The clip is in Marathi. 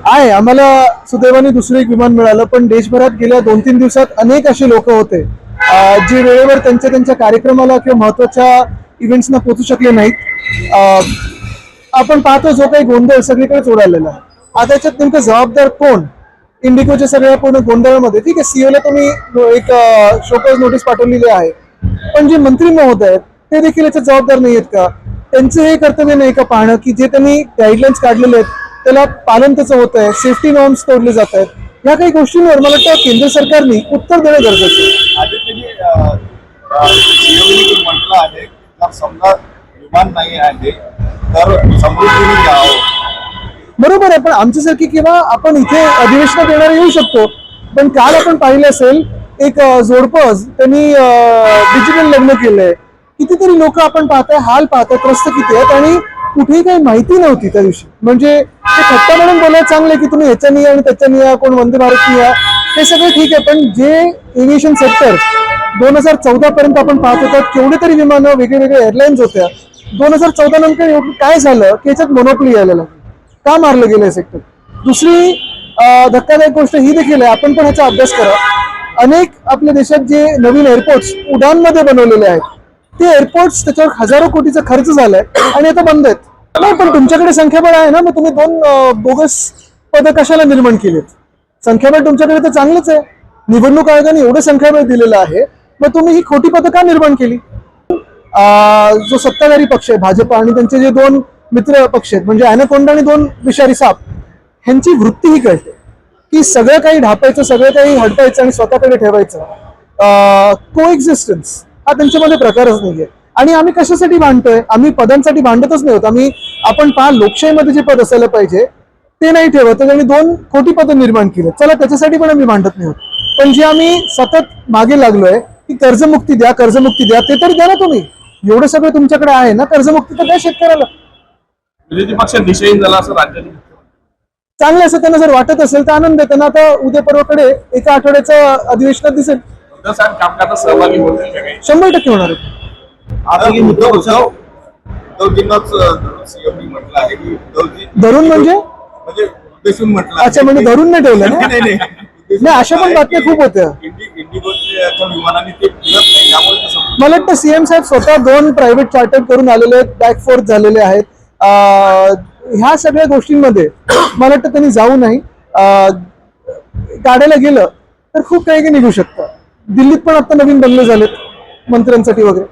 आहे आम्हाला सुदैवाने दुसरं एक विमान मिळालं, पण देशभरात गेल्या 2-3 दिवसात अनेक असे लोक होते जे वेळेवर त्यांच्या कार्यक्रमाला किंवा महत्वाच्या इव्हेंट्सना पोहोचू शकले नाहीत. आपण पाहतो जो काही गोंधळ सगळीकडेच उडालेला आहे. आता याच्यात नेमकं जबाबदार कोण? इंडिगोच्या सगळ्या पूर्ण गोंधळामध्ये ठीक आहे, सीओला तुम्ही एक शोकॉज नोटीस पाठवलेली आहे, पण जे मंत्री महोदय आहेत ते देखील याच्यात जबाबदार नाही आहेत का? त्यांचं हे कर्तव्य नाही का पाहणं की जे त्यांनी गाईडलाईन्स काढलेले आहेत त्याला पालन त्याचं होत आहे, सेफ्टी नॉर्म्स तोडले जात आहेत. ह्या काही गोष्टींवर मला वाटतं केंद्र सरकारने उत्तर देणं गरजेचं आहे. म्हटलं आहे की समजा विमान नाही आहे तर समृद्धीने घ्यावं. बरोबर आहे, पण आमच्यासारखी किंवा आपण इथे अधिवेशनात येणारे येऊ शकतो, पण काल आपण पाहिलं असेल एक जोडपं त्यांनी डिजिटल लग्न केलंय. कितीतरी लोक आपण पाहताय, हाल पाहताय, त्रस्त किती आहेत आणि कुठेही काही माहिती नव्हती त्या दिवशी. म्हणजे ते थट्टा म्हणून बोलायला चांगलं की तुम्ही ह्याच्यानी या आणि त्याच्यानी या, कोण वंदे भारतनी या, हे सगळं ठीक आहे, पण जे एव्हिएशन सेक्टर 2014 पर्यंत आपण पाहत होतो केवढे तरी विमानं वेगळे वेगळे एअरलाईन्स होत्या. 2014 नंतर काय झालं की याच्यात मोनोपली यायला लागली, का मारलं गेलं सेक्टर? दुसरी धक्कादायक गोष्ट ही देखील आहे, आपण पण ह्याचा अभ्यास करा. अनेक आपल्या देशात जे नवीन एअरपोर्ट्स उडानमध्ये बनवलेले आहेत ते एअरपोर्ट्स त्याच्यावर हजारो कोटीचा खर्च झालाय आणि आता बंद आहेत. नाही, पण तुमच्याकडे संख्याबळ आहे ना, मग तुम्ही 2 बोगस पदं कशाला निर्माण केलीत? संख्याबळ तुमच्याकडे तर चांगलंच आहे, निवडणूक आयोगाने एवढं संख्याबळ दिलेलं आहे, मग तुम्ही ही खोटी पदं का निर्माण केली? जो सत्ताधारी पक्ष आहे भाजप आणि त्यांचे जे 2 मित्र पक्ष आहेत म्हणजे अॅनाकोंडा आणि 2 विषारी साप, ह्यांची वृत्ती ही कळते की सगळं काही ढापायचं, सगळं काही हटवायचं आणि स्वतःकडे ठेवायचं. को एक्झिस्टन्स हा त्यांच्यामध्ये प्रकारच नाहीये. आणि आम्ही कशासाठी भांडतोय? आम्ही पदांसाठी भांडतच नाही होत. आपण पहा, लोकशाहीमध्ये जे पद असायला पाहिजे ते नाही ठेवत आणि 2 खोटी पदं निर्माण केली. चला, त्याच्यासाठी पण आम्ही भांडत नाही होत, पण जे आम्ही सतत मागे लागलोय की कर्जमुक्ती द्या, कर्जमुक्ती द्या, ते तरी द्या ना तुम्ही. एवढं सगळं तुमच्याकडे आहे ना, कर्जमुक्ती तर द्या शेतकऱ्याला. विरोधी पक्ष दिशेहीन झाला असं राज्यात चांगलं असं त्यांना जर वाटत असेल तर आनंद आहे. त्यांना आता उद्या परवाकडे एका आठवड्याच्या अधिवेशनात दिसेल. कामकाजात सहभागी होतील का काही? 100% होणार आहे. उद्धवजींनाच सीएमनी म्हटलं आहे की उद्धवजी धरून म्हणजे उद्देशून म्हटलं. अच्छा, म्हणजे धरून नाही ठेवलं ना? नाही, अशा पण बातम्या खूप होत्या. इंडिगोच्या विमानाने ते फिरत नाही, त्यामुळे मला वाटतं सीएम साहेब स्वतः 2 प्रायव्हेट चार्टर करून आलेले आहेत, बॅक फोर्थ झालेले आहेत. ह्या सगळ्या गोष्टींमध्ये मला वाटतं त्यांनी जाऊ नाही. काढायला गेलं तर खूप काही निघू शकतं. दिल्लीत पण आता नवीन बंगले झालेत मंत्र्यांसाठी वगैरे.